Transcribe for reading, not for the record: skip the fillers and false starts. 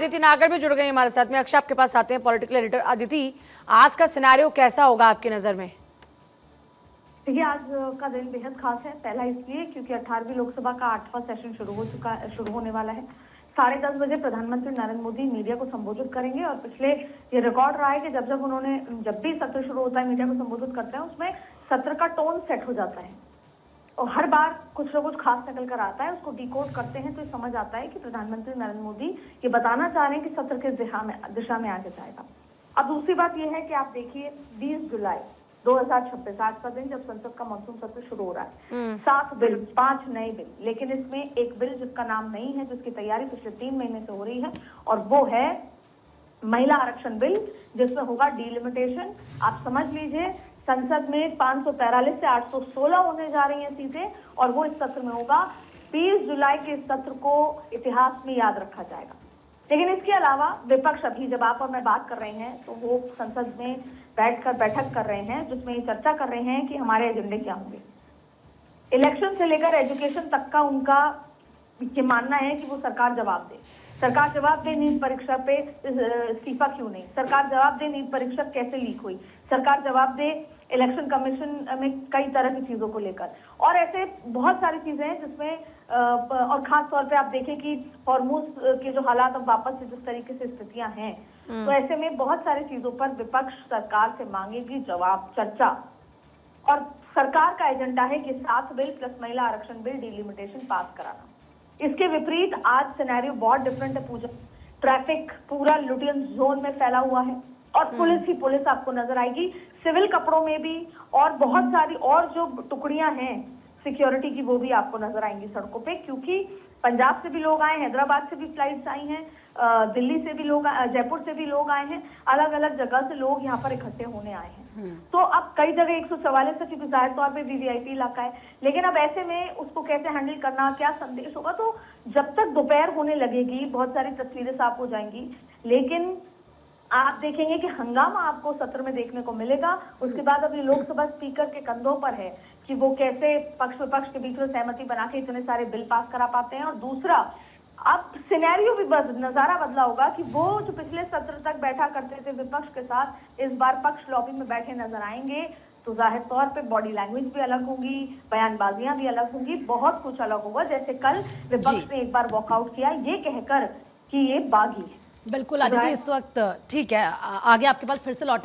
अदिति नागर भी जुड़ गई हमारे साथ में। अक्षय आपके पास आते हैं, पॉलिटिकल एडिटर। अदिति, आज का सिनेरियो कैसा होगा आपकी नजर में? देखिए, आज का दिन बेहद खास है। पहला इसलिए क्योंकि 18वीं लोकसभा का 8वां सेशन शुरू होने वाला है। 10:30 बजे प्रधानमंत्री नरेंद्र मोदी मीडिया को संबोधित करेंगे और पिछले ये रिकॉर्ड रहा है कि जब भी सत्र शुरू होता है मीडिया को संबोधित करते हैं, उसमें सत्र का टोन सेट हो जाता है और हर बार कुछ ना कुछ खास निकल कर आता है। उसको डिकोड करते हैं तो ये समझ आता है कि प्रधानमंत्री नरेंद्र मोदी ये बताना चाह रहे हैं कि सत्र किस दिशा में आगे जाएगा। अब दूसरी बात यह है कि आप देखिए 20 जुलाई 2026 आज का दिन जब संसद का मानसून सत्र शुरू हो रहा है। 7 बिल, 5 नए बिल, लेकिन इसमें एक बिल जिसका नाम नहीं है, जिसकी तैयारी पिछले 3 महीने से हो रही है, और वो है महिला आरक्षण बिल, जिसमें होगा डिलिमिटेशन। आप समझ लीजिए संसद में 543 से 816 होने जा रही हैं सीटें, और वो इस सत्र में होगा। 20 जुलाई के इस सत्र को इतिहास में याद रखा जाएगा। लेकिन इसके अलावा विपक्ष, अभी जब आप और मैं बात कर रहे हैं तो वो संसद में बैठकर बैठक कर रहे हैं, जिसमें ये चर्चा कर रहे हैं कि हमारे एजेंडे क्या होंगे। इलेक्शन से लेकर एजुकेशन तक का उनका ये मानना है कि वो सरकार जवाब दे। सरकार जवाब दे नीट परीक्षा पे इस्तीफा क्यों नहीं, सरकार जवाब दे नीट परीक्षा कैसे लीक हुई, सरकार जवाब दे इलेक्शन कमीशन में कई तरह की चीजों को लेकर, और ऐसे बहुत सारी चीजें हैं जिसमें और खास तौर पे आप देखें कि हॉर्मूज के जो हालात अब वापस से जिस तरीके से स्थितियां हैं, तो ऐसे में बहुत सारी चीजों पर विपक्ष सरकार से मांगेगी जवाब, चर्चा। और सरकार का एजेंडा है कि 7 बिल प्लस महिला आरक्षण बिल, डिलिमिटेशन पास कराना। इसके विपरीत आज सिनेरियो बहुत डिफरेंट है। पूजा, ट्रैफिक पूरा लुटियन जोन में फैला हुआ है और पुलिस ही पुलिस आपको नजर आएगी, सिविल कपड़ों में भी, और बहुत सारी और जो टुकड़ियां हैं सिक्योरिटी की वो भी आपको नजर आएंगी सड़कों पे, क्योंकि पंजाब से भी लोग आए, हैदराबाद से भी फ्लाइट्स आई हैं, दिल्ली से भी लोग, जयपुर से भी लोग आए हैं, अलग अलग जगह से लोग यहाँ पर इकट्ठे होने आए हैं। तो अब कई जगह 144 है क्योंकि जाहिर तौर पे वीवीआईपी इलाका है, लेकिन अब ऐसे में उसको कैसे हैंडल करना, क्या संदेश होगा, तो जब तक दोपहर होने लगेगी बहुत सारी तस्वीरें साफ हो जाएंगी। लेकिन आप देखेंगे कि हंगामा आपको सत्र में देखने को मिलेगा। उसके बाद अभी लोकसभा स्पीकर के कंधों पर है कि वो कैसे पक्ष विपक्ष के बीच में सहमति बना के इतने सारे बिल पास करा पाते हैं। और दूसरा, अब सिनेरियो भी नजारा बदला होगा कि वो जो पिछले सत्र तक बैठा करते थे विपक्ष के साथ, इस बार पक्ष लॉबी में बैठे नजर आएंगे। तो जाहिर तौर पे बॉडी लैंग्वेज भी अलग होंगी, बयानबाजियां भी अलग होंगी, बहुत कुछ अलग होगा। जैसे कल विपक्ष ने एक बार वॉकआउट किया ये कहकर कि ये बागी है। बिल्कुल अदिति, इस वक्त ठीक है, आगे आपके पास फिर से लौटेंगे।